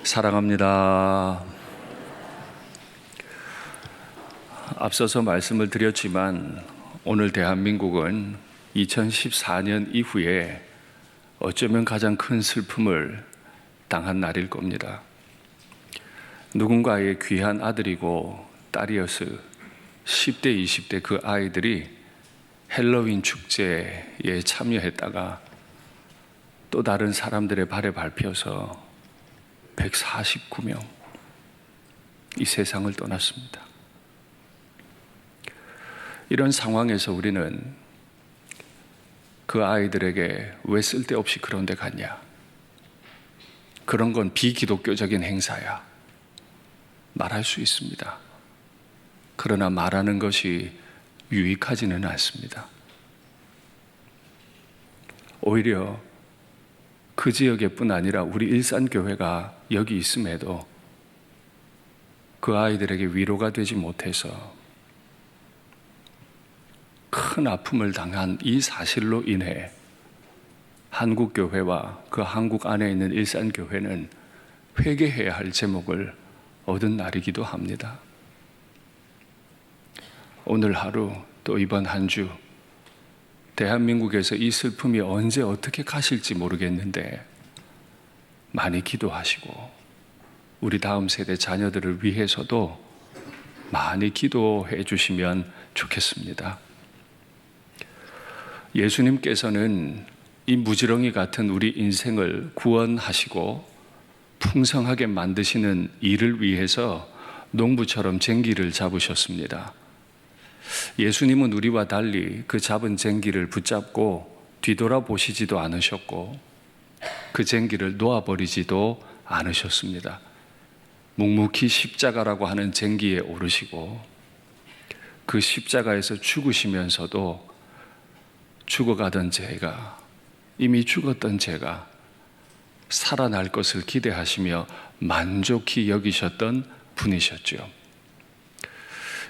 사랑합니다. 앞서서 말씀을 드렸지만 오늘 대한민국은 2014년 이후에 어쩌면 가장 큰 슬픔을 당한 날일 겁니다. 누군가의 귀한 아들이고 딸이어서 10대, 20대 그 아이들이 헬로윈 축제에 참여했다가 또 다른 사람들의 발에 밟혀서 149명 이 세상을 떠났습니다. 이런 상황에서 우리는 그 아이들에게 왜 쓸데없이 그런 데 갔냐? 그런 건 비기독교적인 행사야. 말할 수 있습니다. 그러나 말하는 것이 유익하지는 않습니다. 오히려 그 지역에뿐 아니라 우리 일산교회가 여기 있음에도 그 아이들에게 위로가 되지 못해서 큰 아픔을 당한 이 사실로 인해 한국교회와 그 한국 안에 있는 일산교회는 회개해야 할 제목을 얻은 날이기도 합니다. 오늘 하루 또 이번 한 주 대한민국에서 이 슬픔이 언제 어떻게 가실지 모르겠는데 많이 기도하시고 우리 다음 세대 자녀들을 위해서도 많이 기도해 주시면 좋겠습니다. 예수님께서는 이 무지렁이 같은 우리 인생을 구원하시고 풍성하게 만드시는 일을 위해서 농부처럼 쟁기를 잡으셨습니다. 예수님은 우리와 달리 그 잡은 쟁기를 붙잡고 뒤돌아보시지도 않으셨고 그 쟁기를 놓아버리지도 않으셨습니다. 묵묵히 십자가라고 하는 쟁기에 오르시고 그 십자가에서 죽으시면서도 죽어가던 제가, 이미 죽었던 제가 살아날 것을 기대하시며 만족히 여기셨던 분이셨죠.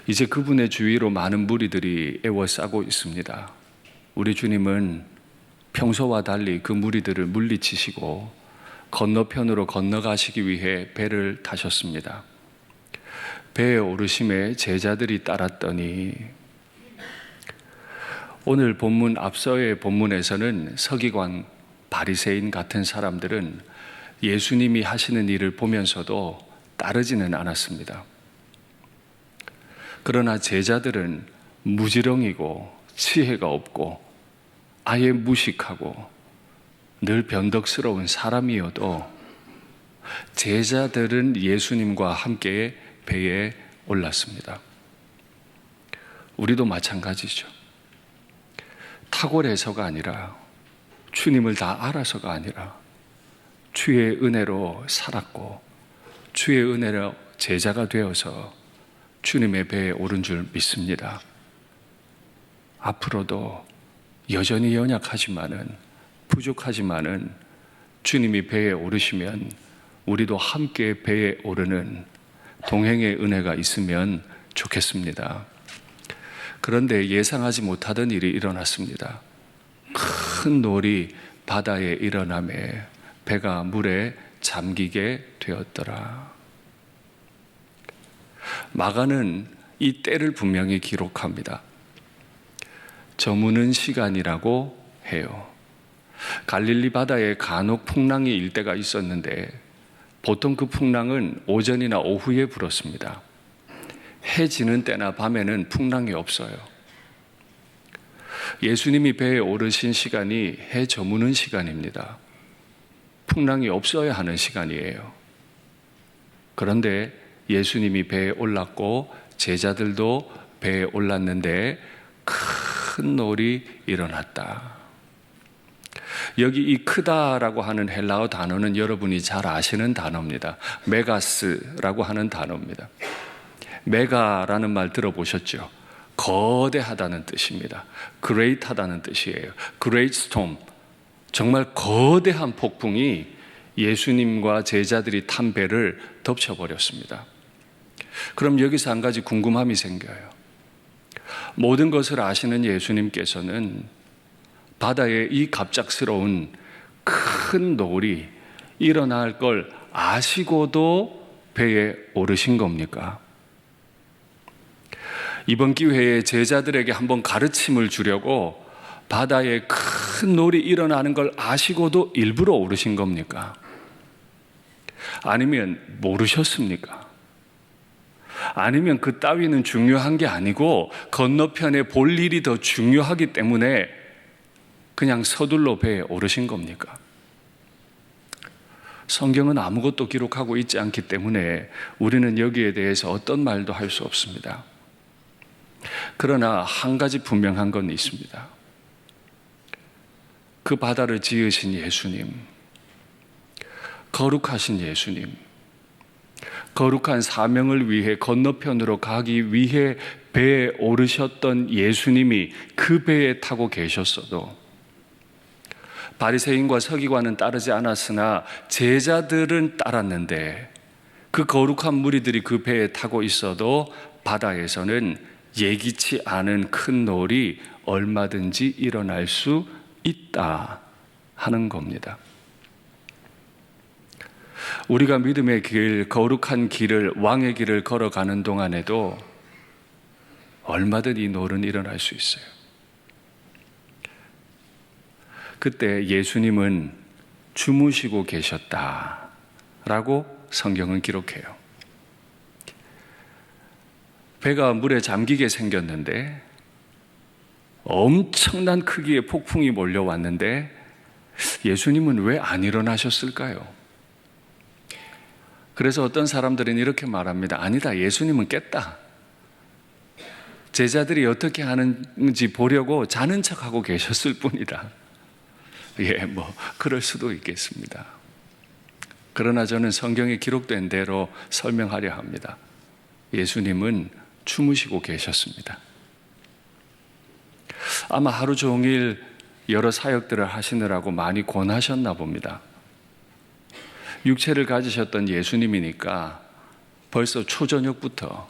이제 그분의 주위로 많은 무리들이 에워싸고 있습니다. 우리 주님은 평소와 달리 그 무리들을 물리치시고 건너편으로 건너가시기 위해 배를 타셨습니다. 배에 오르심에 제자들이 따랐더니 오늘 본문 앞서의 본문에서는 서기관, 바리새인 같은 사람들은 예수님이 하시는 일을 보면서도 따르지는 않았습니다. 그러나 제자들은 무지렁이고 지혜가 없고 아예 무식하고 늘 변덕스러운 사람이어도 제자들은 예수님과 함께 배에 올랐습니다. 우리도 마찬가지죠. 탁월해서가 아니라 주님을 다 알아서가 아니라 주의 은혜로 살았고 주의 은혜로 제자가 되어서 주님의 배에 오른 줄 믿습니다. 앞으로도 여전히 연약하지만은 부족하지만은 주님이 배에 오르시면 우리도 함께 배에 오르는 동행의 은혜가 있으면 좋겠습니다. 그런데 예상하지 못하던 일이 일어났습니다. 큰 놀이 바다에 일어나매 배가 물에 잠기게 되었더라. 마가는 이 때를 분명히 기록합니다. 저무는 시간이라고 해요. 갈릴리 바다에 간혹 풍랑이 일 때가 있었는데 보통 그 풍랑은 오전이나 오후에 불었습니다. 해 지는 때나 밤에는 풍랑이 없어요. 예수님이 배에 오르신 시간이 해 저무는 시간입니다. 풍랑이 없어야 하는 시간이에요. 그런데 예수님이 배에 올랐고 제자들도 배에 올랐는데 큰 놀이 일어났다. 여기 이 크다라고 하는 헬라어 단어는 여러분이 잘 아시는 단어입니다. 메가스라고 하는 단어입니다. 메가라는 말 들어보셨죠? 거대하다는 뜻입니다. great하다는 뜻이에요. great storm, 정말 거대한 폭풍이 예수님과 제자들이 탄 배를 덮쳐버렸습니다. 그럼 여기서 한 가지 궁금함이 생겨요. 모든 것을 아시는 예수님께서는 바다의 이 갑작스러운 큰 놀이, 일어날 걸 아시고도 배에 오르신 겁니까? 이번 기회에 제자들에게 한번 가르침을 주려고 바다에 큰 놀이 일어나는 걸 아시고도 일부러 오르신 겁니까? 아니면 모르셨습니까? 아니면 그 따위는 중요한 게 아니고 건너편에 볼 일이 더 중요하기 때문에 그냥 서둘러 배에 오르신 겁니까? 성경은 아무것도 기록하고 있지 않기 때문에 우리는 여기에 대해서 어떤 말도 할 수 없습니다. 그러나 한 가지 분명한 건 있습니다. 그 바다를 지으신 예수님, 거룩하신 예수님, 거룩한 사명을 위해 건너편으로 가기 위해 배에 오르셨던 예수님이 그 배에 타고 계셨어도 바리새인과 서기관은 따르지 않았으나 제자들은 따랐는데 그 거룩한 무리들이 그 배에 타고 있어도 바다에서는 예기치 않은 큰 놀이 얼마든지 일어날 수 있다 하는 겁니다. 우리가 믿음의 길, 거룩한 길을, 왕의 길을 걸어가는 동안에도 얼마든 이 놀은 일어날 수 있어요. 그때 예수님은 주무시고 계셨다라고 성경은 기록해요. 배가 물에 잠기게 생겼는데 엄청난 크기의 폭풍이 몰려왔는데 예수님은 왜 안 일어나셨을까요? 그래서 어떤 사람들은 이렇게 말합니다. 아니다, 예수님은 깼다. 제자들이 어떻게 하는지 보려고 자는 척하고 계셨을 뿐이다. 그럴 수도 있겠습니다. 그러나 저는 성경에 기록된 대로 설명하려 합니다. 예수님은 주무시고 계셨습니다. 아마 하루 종일 여러 사역들을 하시느라고 많이 권하셨나 봅니다. 육체를 가지셨던 예수님이니까 벌써 초저녁부터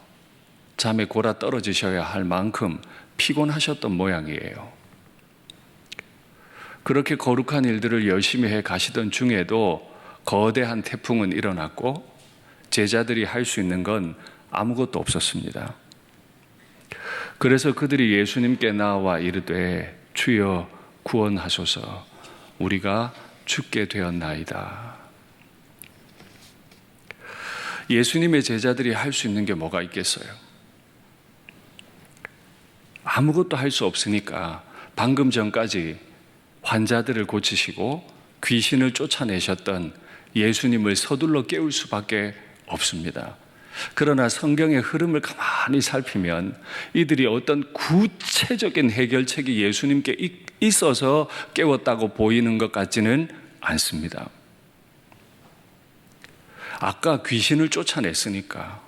잠에 골아 떨어지셔야 할 만큼 피곤하셨던 모양이에요. 그렇게 거룩한 일들을 열심히 해 가시던 중에도 거대한 태풍은 일어났고 제자들이 할 수 있는 건 아무것도 없었습니다. 그래서 그들이 예수님께 나와 이르되 주여 구원하소서 우리가 죽게 되었나이다. 예수님의 제자들이 할 수 있는 게 뭐가 있겠어요? 아무것도 할 수 없으니까 방금 전까지 환자들을 고치시고 귀신을 쫓아내셨던 예수님을 서둘러 깨울 수밖에 없습니다. 그러나 성경의 흐름을 가만히 살피면 이들이 어떤 구체적인 해결책이 예수님께 있어서 깨웠다고 보이는 것 같지는 않습니다. 아까 귀신을 쫓아냈으니까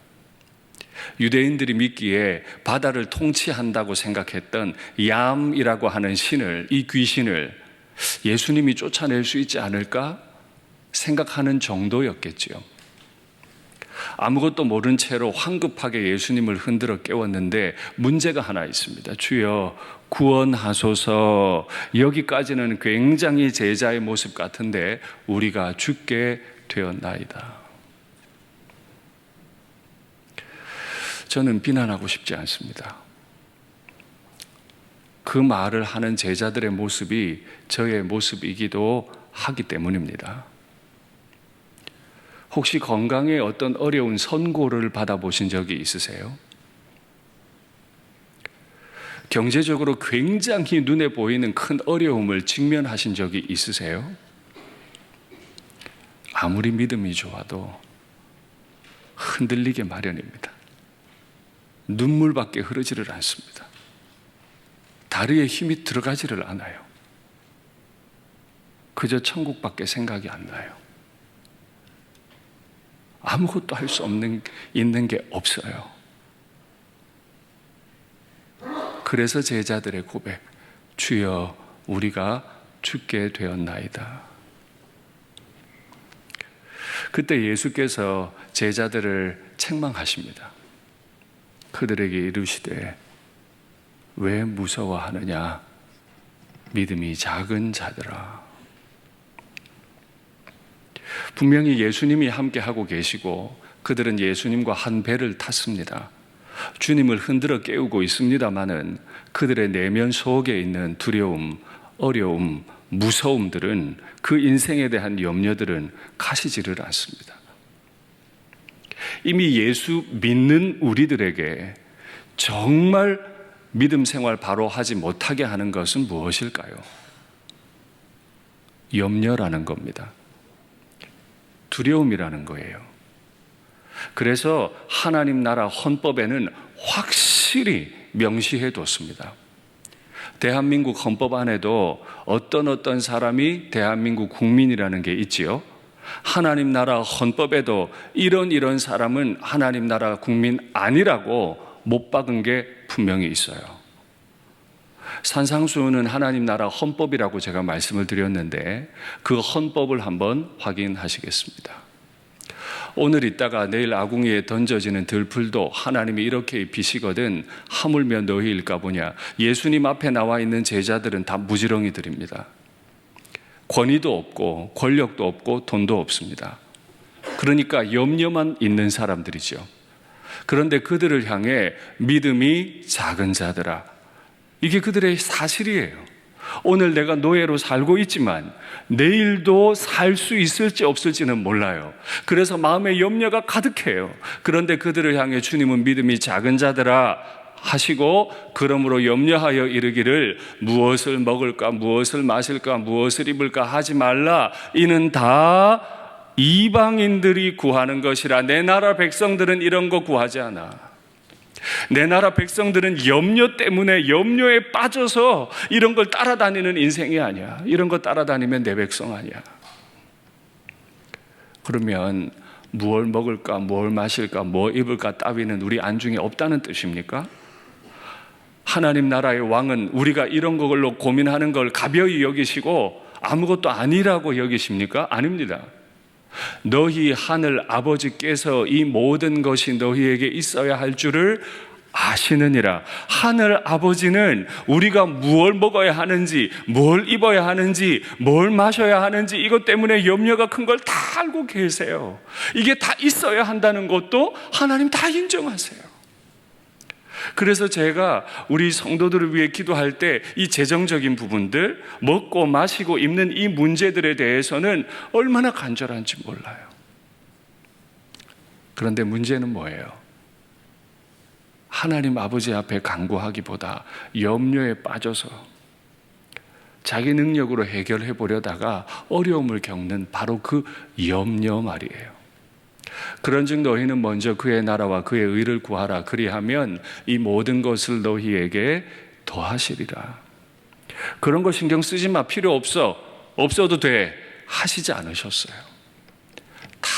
유대인들이 믿기에 바다를 통치한다고 생각했던 얌이라고 하는 신을, 이 귀신을 예수님이 쫓아낼 수 있지 않을까 생각하는 정도였겠지요. 아무것도 모른 채로 황급하게 예수님을 흔들어 깨웠는데 문제가 하나 있습니다. 주여 구원하소서. 여기까지는 굉장히 제자의 모습 같은데 우리가 죽게 되었나이다. 저는 비난하고 싶지 않습니다. 그 말을 하는 제자들의 모습이 저의 모습이기도 하기 때문입니다. 혹시 건강에 어떤 어려운 선고를 받아보신 적이 있으세요? 경제적으로 굉장히 눈에 보이는 큰 어려움을 직면하신 적이 있으세요? 아무리 믿음이 좋아도 흔들리게 마련입니다. 눈물밖에 흐르지를 않습니다. 다리에 힘이 들어가지를 않아요. 그저 천국밖에 생각이 안 나요. 아무것도 할 수 있는 게 없어요. 그래서 제자들의 고백, 주여 우리가 죽게 되었나이다. 그때 예수께서 제자들을 책망하십니다. 그들에게 이르시되 왜 무서워하느냐 믿음이 작은 자들아. 분명히 예수님이 함께 하고 계시고 그들은 예수님과 한 배를 탔습니다. 주님을 흔들어 깨우고 있습니다마는 그들의 내면 속에 있는 두려움, 어려움, 무서움들은, 그 인생에 대한 염려들은 가시지를 않습니다. 이미 예수 믿는 우리들에게 정말 믿음 생활 바로 하지 못하게 하는 것은 무엇일까요? 염려라는 겁니다. 두려움이라는 거예요. 그래서 하나님 나라 헌법에는 확실히 명시해 뒀습니다. 대한민국 헌법 안에도 어떤 사람이 대한민국 국민이라는 게 있지요. 하나님 나라 헌법에도 이런 사람은 하나님 나라 국민 아니라고 못 박은 게 분명히 있어요. 산상수훈은 하나님 나라 헌법이라고 제가 말씀을 드렸는데 그 헌법을 한번 확인하시겠습니다. 오늘 있다가 내일 아궁이에 던져지는 들풀도 하나님이 이렇게 입히시거든 하물며 너희일까 보냐. 예수님 앞에 나와 있는 제자들은 다 무지렁이들입니다. 권위도 없고 권력도 없고 돈도 없습니다. 그러니까 염려만 있는 사람들이죠. 그런데 그들을 향해 믿음이 작은 자들아, 이게 그들의 사실이에요. 오늘 내가 노예로 살고 있지만 내일도 살 수 있을지 없을지는 몰라요. 그래서 마음에 염려가 가득해요. 그런데 그들을 향해 주님은 믿음이 작은 자들아 하시고, 그러므로 염려하여 이르기를 무엇을 먹을까, 무엇을 마실까, 무엇을 입을까 하지 말라. 이는 다 이방인들이 구하는 것이라. 내 나라 백성들은 이런 거 구하지 않아. 내 나라 백성들은 염려 때문에 염려에 빠져서 이런 걸 따라다니는 인생이 아니야. 이런 거 따라다니면 내 백성 아니야. 그러면 무엇 먹을까, 무엇 마실까, 뭐 입을까 따위는 우리 안중에 없다는 뜻입니까? 하나님 나라의 왕은 우리가 이런 걸로 고민하는 걸 가벼이 여기시고 아무것도 아니라고 여기십니까? 아닙니다. 너희 하늘 아버지께서 이 모든 것이 너희에게 있어야 할 줄을 아시느니라. 하늘 아버지는 우리가 무엇을 먹어야 하는지, 뭘 입어야 하는지, 뭘 마셔야 하는지 이것 때문에 염려가 큰 걸 다 알고 계세요. 이게 다 있어야 한다는 것도 하나님 다 인정하세요. 그래서 제가 우리 성도들을 위해 기도할 때 이 재정적인 부분들, 먹고 마시고 입는 이 문제들에 대해서는 얼마나 간절한지 몰라요. 그런데 문제는 뭐예요? 하나님 아버지 앞에 간구하기보다 염려에 빠져서 자기 능력으로 해결해 보려다가 어려움을 겪는 바로 그 염려 말이에요. 그런즉 너희는 먼저 그의 나라와 그의 의를 구하라. 그리하면 이 모든 것을 너희에게 더하시리라. 그런 거 신경 쓰지 마. 필요 없어. 없어도 돼. 하시지 않으셨어요. 다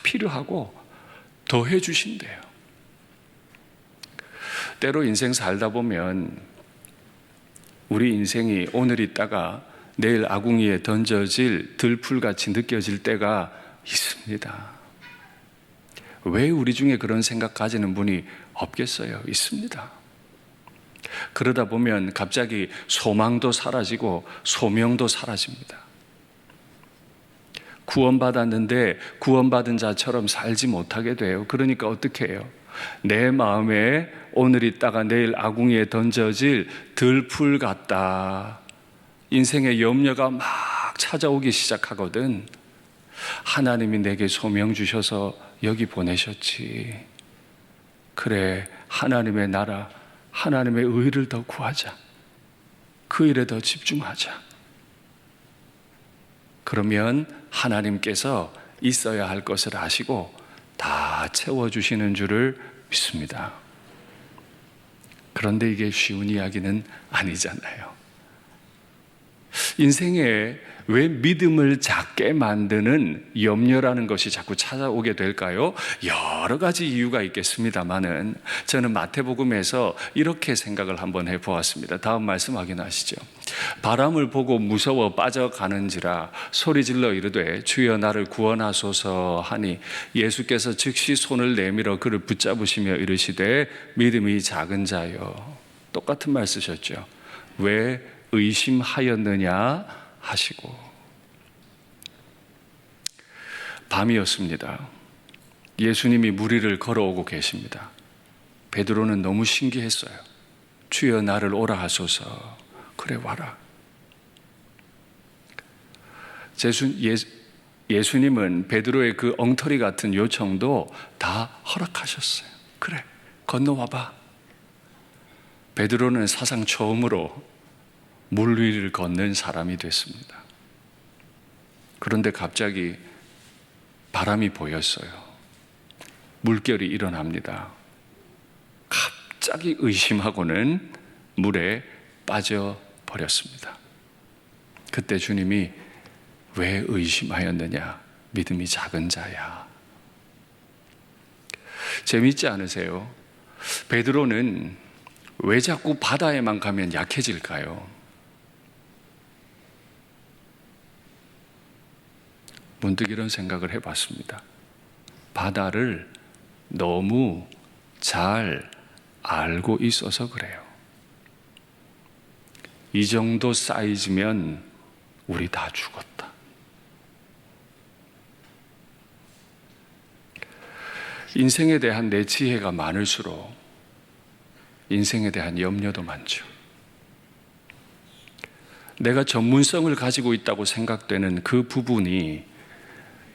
필요하고 더해 주신대요. 때로 인생 살다 보면 우리 인생이 오늘 있다가 내일 아궁이에 던져질 들풀같이 느껴질 때가 있습니다. 왜 우리 중에 그런 생각 가지는 분이 없겠어요? 있습니다. 그러다 보면 갑자기 소망도 사라지고 소명도 사라집니다. 구원받았는데 구원받은 자처럼 살지 못하게 돼요. 그러니까 어떻게 해요? 내 마음에 오늘 있다가 내일 아궁이에 던져질 들풀 같다. 인생의 염려가 막 찾아오기 시작하거든. 하나님이 내게 소명 주셔서 여기 보내셨지. 그래, 하나님의 나라, 하나님의 의를 더 구하자. 그 일에 더 집중하자. 그러면 하나님께서 있어야 할 것을 아시고 다 채워주시는 줄을 믿습니다. 그런데 이게 쉬운 이야기는 아니잖아요. 인생에 왜 믿음을 작게 만드는 염려라는 것이 자꾸 찾아오게 될까요? 여러 가지 이유가 있겠습니다만은 저는 마태복음에서 이렇게 생각을 한번 해보았습니다. 다음 말씀 확인하시죠. 바람을 보고 무서워 빠져가는지라 소리질러 이르되 주여 나를 구원하소서 하니 예수께서 즉시 손을 내밀어 그를 붙잡으시며 이르시되 믿음이 작은 자여. 똑같은 말 쓰셨죠. 왜 의심하였느냐 하시고, 밤이었습니다. 예수님이 물 위를 걸어오고 계십니다. 베드로는 너무 신기했어요. 주여 나를 오라 하소서. 그래 와라. 예수님은 베드로의 그 엉터리 같은 요청도 다 허락하셨어요. 그래 건너와봐. 베드로는 사상 처음으로 물 위를 걷는 사람이 됐습니다. 그런데 갑자기 바람이 보였어요. 물결이 일어납니다. 갑자기 의심하고는 물에 빠져버렸습니다. 그때 주님이 왜 의심하였느냐? 믿음이 작은 자야. 재밌지 않으세요? 베드로는 왜 자꾸 바다에만 가면 약해질까요? 문득 이런 생각을 해봤습니다. 바다를 너무 잘 알고 있어서 그래요. 이 정도 사이즈면 우리 다 죽었다. 인생에 대한 내 지혜가 많을수록 인생에 대한 염려도 많죠. 내가 전문성을 가지고 있다고 생각되는 그 부분이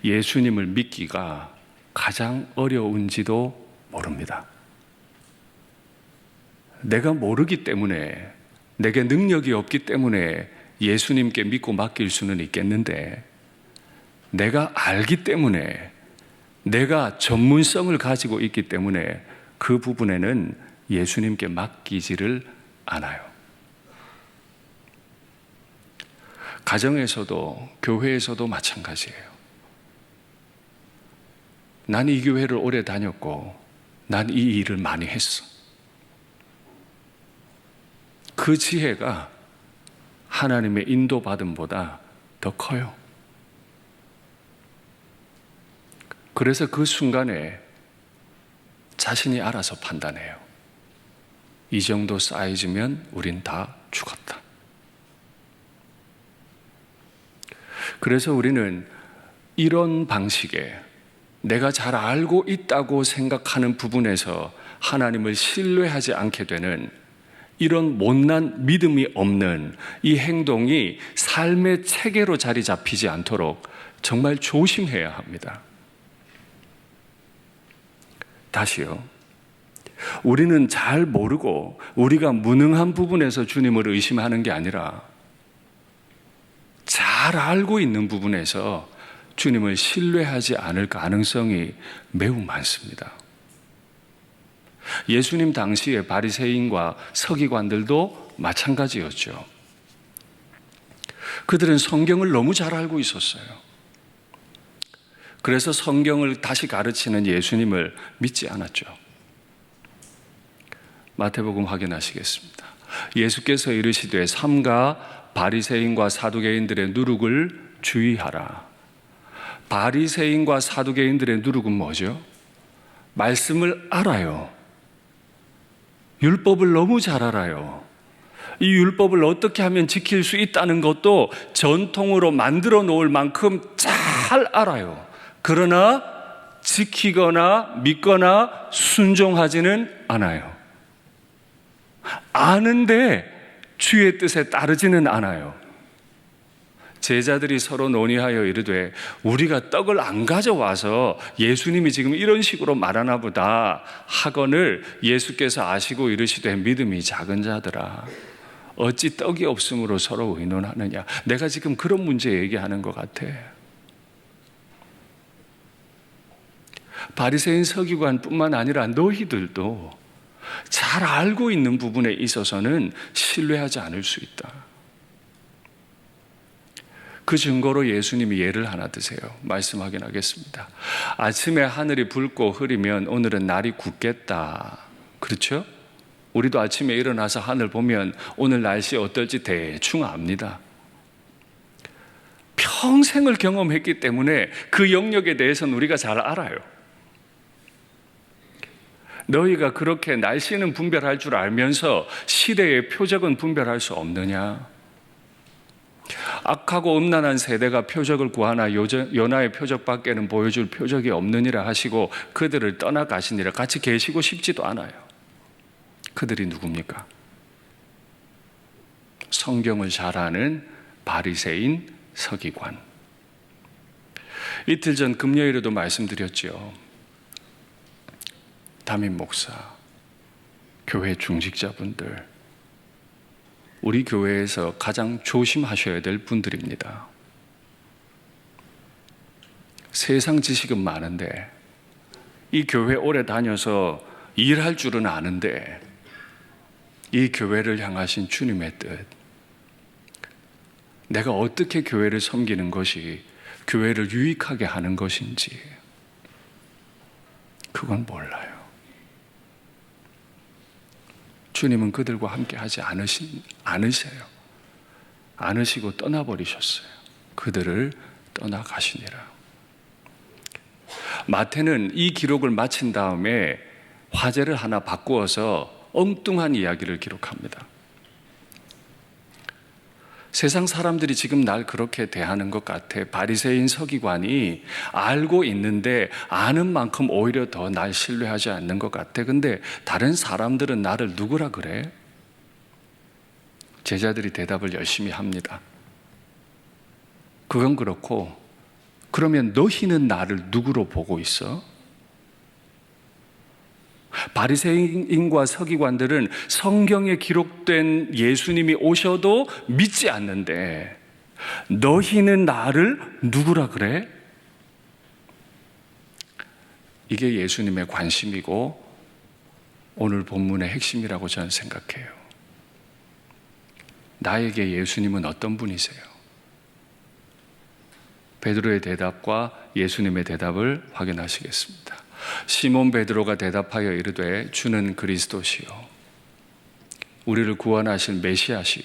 예수님을 믿기가 가장 어려운지도 모릅니다. 내가 모르기 때문에, 내게 능력이 없기 때문에 예수님께 믿고 맡길 수는 있겠는데, 내가 알기 때문에, 내가 전문성을 가지고 있기 때문에 그 부분에는 예수님께 맡기지를 않아요. 가정에서도 교회에서도 마찬가지예요. 난 이 교회를 오래 다녔고 난 이 일을 많이 했어. 그 지혜가 하나님의 인도받음보다 더 커요. 그래서 그 순간에 자신이 알아서 판단해요. 이 정도 사이즈면 우린 다 죽었다. 그래서 우리는 이런 방식에 내가 잘 알고 있다고 생각하는 부분에서 하나님을 신뢰하지 않게 되는 이런 못난 믿음이 없는 이 행동이 삶의 체계로 자리 잡히지 않도록 정말 조심해야 합니다. 다시요. 우리는 잘 모르고 우리가 무능한 부분에서 주님을 의심하는 게 아니라 잘 알고 있는 부분에서 주님을 신뢰하지 않을 가능성이 매우 많습니다. 예수님 당시의 바리새인과 서기관들도 마찬가지였죠. 그들은 성경을 너무 잘 알고 있었어요. 그래서 성경을 다시 가르치는 예수님을 믿지 않았죠. 마태복음 확인하시겠습니다. 예수께서 이르시되 삼가 바리새인과 사두개인들의 누룩을 주의하라. 바리새인과 사두개인들의 누룩은 뭐죠? 말씀을 알아요. 율법을 너무 잘 알아요. 이 율법을 어떻게 하면 지킬 수 있다는 것도 전통으로 만들어 놓을 만큼 잘 알아요. 그러나 지키거나 믿거나 순종하지는 않아요. 아는데 주의 뜻에 따르지는 않아요. 제자들이 서로 논의하여 이르되 우리가 떡을 안 가져와서 예수님이 지금 이런 식으로 말하나 보다 하거늘 예수께서 아시고 이르시되 믿음이 작은 자들아 어찌 떡이 없으므로 서로 의논하느냐. 내가 지금 그런 문제 얘기하는 것 같아. 바리새인 서기관뿐만 아니라 너희들도 잘 알고 있는 부분에 있어서는 신뢰하지 않을 수 있다. 그 증거로 예수님이 예를 하나 드세요. 말씀 확인하겠습니다. 아침에 하늘이 붉고 흐리면 오늘은 날이 굳겠다. 그렇죠? 우리도 아침에 일어나서 하늘 보면 오늘 날씨 어떨지 대충 압니다. 평생을 경험했기 때문에 그 영역에 대해서는 우리가 잘 알아요. 너희가 그렇게 날씨는 분별할 줄 알면서 시대의 표적은 분별할 수 없느냐? 악하고 음란한 세대가 표적을 구하나 요나의 표적밖에는 보여줄 표적이 없느니라 하시고 그들을 떠나가시니라. 같이 계시고 싶지도 않아요. 그들이 누굽니까? 성경을 잘 아는 바리새인 서기관. 이틀 전 금요일에도 말씀드렸죠. 담임 목사, 교회 중직자분들, 우리 교회에서 가장 조심하셔야 될 분들입니다. 세상 지식은 많은데 이 교회 오래 다녀서 일할 줄은 아는데 이 교회를 향하신 주님의 뜻, 내가 어떻게 교회를 섬기는 것이 교회를 유익하게 하는 것인지 그건 몰라요. 주님은 그들과 함께 하지 않으시고 떠나버리셨어요. 그들을 떠나가시니라. 마태는 이 기록을 마친 다음에 화제를 하나 바꾸어서 엉뚱한 이야기를 기록합니다. 세상 사람들이 지금 날 그렇게 대하는 것 같아. 바리새인 서기관이 알고 있는데 아는 만큼 오히려 더 날 신뢰하지 않는 것 같아. 근데 다른 사람들은 나를 누구라 그래? 제자들이 대답을 열심히 합니다. 그건 그렇고, 그러면 너희는 나를 누구로 보고 있어? 바리새인과 서기관들은 성경에 기록된 예수님이 오셔도 믿지 않는데 너희는 나를 누구라 그래? 이게 예수님의 관심이고 오늘 본문의 핵심이라고 저는 생각해요. 나에게 예수님은 어떤 분이세요? 베드로의 대답과 예수님의 대답을 확인하시겠습니다. 시몬 베드로가 대답하여 이르되 주는 그리스도시요 우리를 구원하실 메시아시요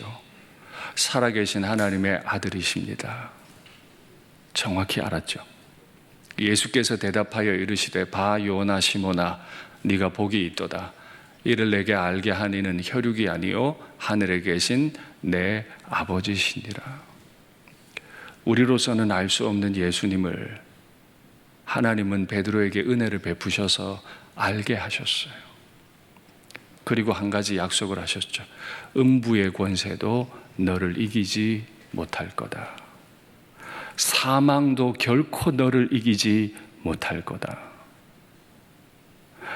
살아계신 하나님의 아들이십니다. 정확히 알았죠. 예수께서 대답하여 이르시되 바 요나 시몬아 네가 복이 있도다. 이를 내게 알게 한 이는 혈육이 아니요 하늘에 계신 내 아버지시니라. 우리로서는 알 수 없는 예수님을 하나님은 베드로에게 은혜를 베푸셔서 알게 하셨어요. 그리고 한 가지 약속을 하셨죠. 음부의 권세도 너를 이기지 못할 거다. 사망도 결코 너를 이기지 못할 거다.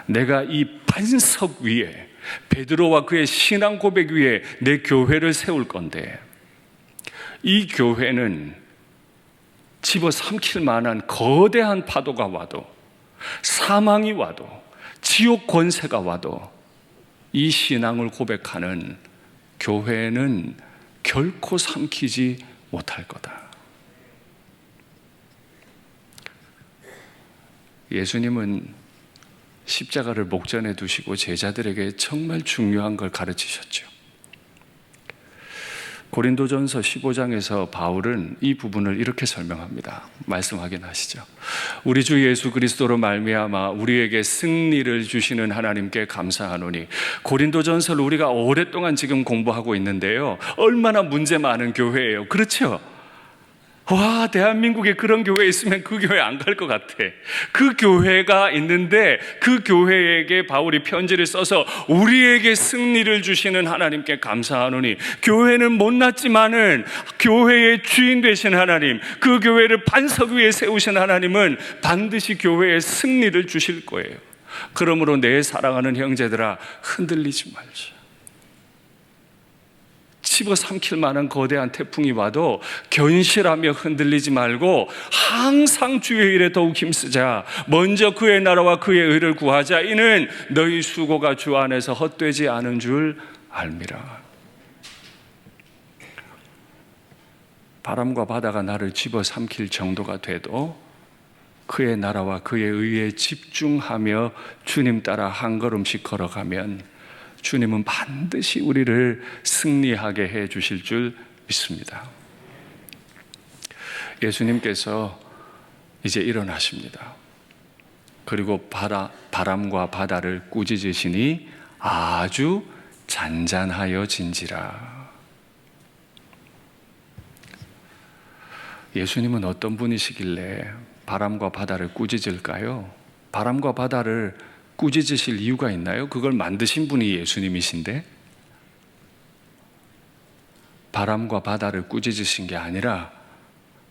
내가 이 반석 위에 베드로와 그의 신앙 고백 위에 내 교회를 세울 건데 이 교회는 집어삼킬 만한 거대한 파도가 와도 사망이 와도 지옥 권세가 와도 이 신앙을 고백하는 교회는 결코 삼키지 못할 거다. 예수님은 십자가를 목전에 두시고 제자들에게 정말 중요한 걸 가르치셨죠. 고린도전서 15장에서 바울은 이 부분을 이렇게 설명합니다. 말씀 확인하시죠. 우리 주 예수 그리스도로 말미암아 우리에게 승리를 주시는 하나님께 감사하노니. 고린도전서를 우리가 오랫동안 지금 공부하고 있는데요, 얼마나 문제 많은 교회예요. 그렇죠? 와, 대한민국에 그런 교회 있으면 그 교회 안 갈 것 같아. 그 교회가 있는데 그 교회에게 바울이 편지를 써서 우리에게 승리를 주시는 하나님께 감사하노니. 교회는 못났지만은 교회의 주인 되신 하나님, 그 교회를 반석 위에 세우신 하나님은 반드시 교회에 승리를 주실 거예요. 그러므로 내 사랑하는 형제들아, 흔들리지 말자. 집어삼킬 만한 거대한 태풍이 와도 견실하며 흔들리지 말고 항상 주의 일에 더욱 힘쓰자. 먼저 그의 나라와 그의 의를 구하자. 이는 너희 수고가 주 안에서 헛되지 않은 줄 알미라. 바람과 바다가 나를 집어삼킬 정도가 돼도 그의 나라와 그의 의에 집중하며 주님 따라 한 걸음씩 걸어가면 주님은 반드시 우리를 승리하게 해 주실 줄 믿습니다. 예수님께서 이제 일어나십니다. 그리고 바람과 바다를 꾸짖으시니 아주 잔잔하여진지라. 예수님은 어떤 분이시길래 바람과 바다를 꾸짖을까요? 바람과 바다를 꾸짖으실 이유가 있나요? 그걸 만드신 분이 예수님이신데 바람과 바다를 꾸짖으신 게 아니라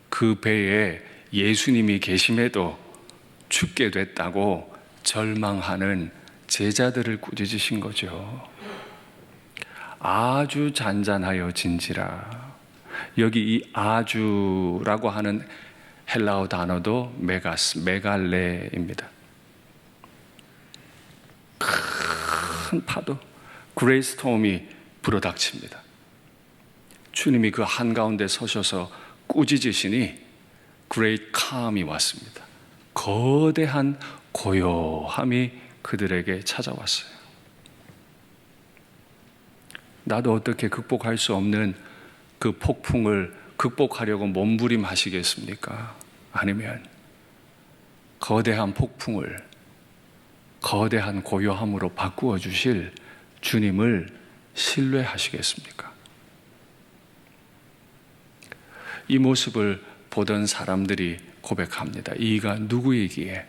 그 배에 예수님이 계심에도 죽게 됐다고 절망하는 제자들을 꾸짖으신 거죠. 아주 잔잔하여 진지라. 여기 이 아주라고 하는 헬라어 단어도 메가스, 메갈레입니다. 큰 파도, 그레이스톰이 불어닥칩니다. 주님이 그 한가운데 서셔서 꾸짖으시니 그레이트 캄이 왔습니다. 거대한 고요함이 그들에게 찾아왔어요. 나도 어떻게 극복할 수 없는 그 폭풍을 극복하려고 몸부림하시겠습니까? 아니면 거대한 폭풍을 거대한 고요함으로 바꾸어 주실 주님을 신뢰하시겠습니까? 이 모습을 보던 사람들이 고백합니다. 이가 누구이기에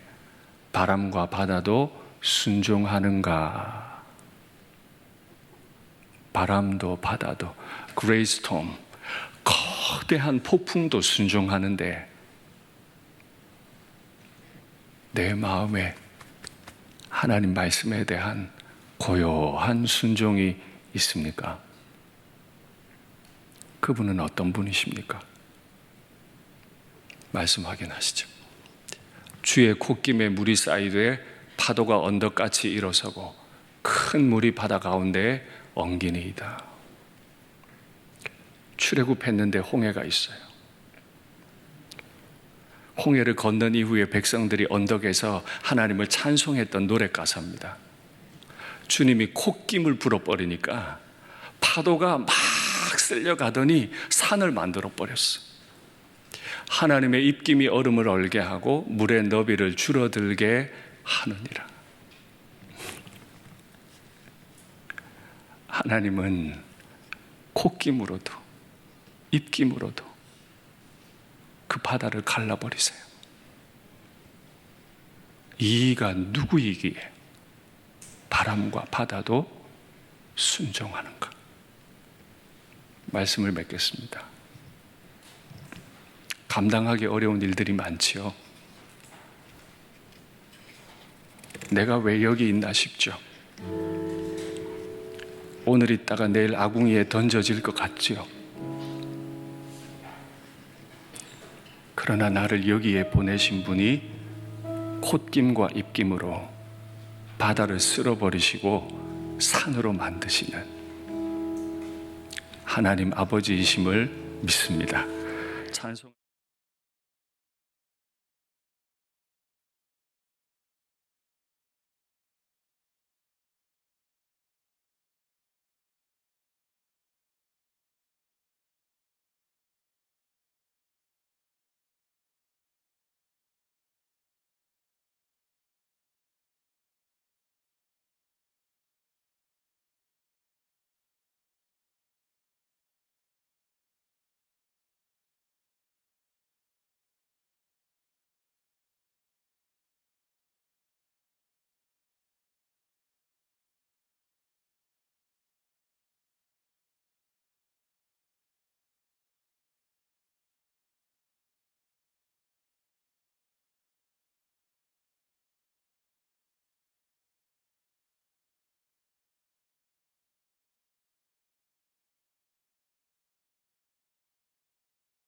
바람과 바다도 순종하는가? 바람도 바다도, 그레이스톰, 거대한 폭풍도 순종하는데 내 마음에 하나님 말씀에 대한 고요한 순종이 있습니까? 그분은 어떤 분이십니까? 말씀 확인하시죠. 주의 콧김에 물이 쌓이되 파도가 언덕같이 일어서고 큰 물이 바다 가운데에 엉기니이다. 출애굽했는데 홍해가 있어요. 홍해를 건넌 이후에 백성들이 언덕에서 하나님을 찬송했던 노래 가사입니다. 주님이 콧김을 불어버리니까 파도가 막 쓸려가더니 산을 만들어 버렸어. 하나님의 입김이 얼음을 얼게 하고 물의 너비를 줄어들게 하느니라. 하나님은 콧김으로도 입김으로도 그 바다를 갈라버리세요. 이가 누구이기에 바람과 바다도 순종하는가? 말씀을 맺겠습니다. 감당하기 어려운 일들이 많지요. 내가 왜 여기 있나 싶죠. 오늘 있다가 내일 아궁이에 던져질 것 같지요. 그러나 나를 여기에 보내신 분이 콧김과 입김으로 바다를 쓸어버리시고 산으로 만드시는 하나님 아버지이심을 믿습니다. 찬송.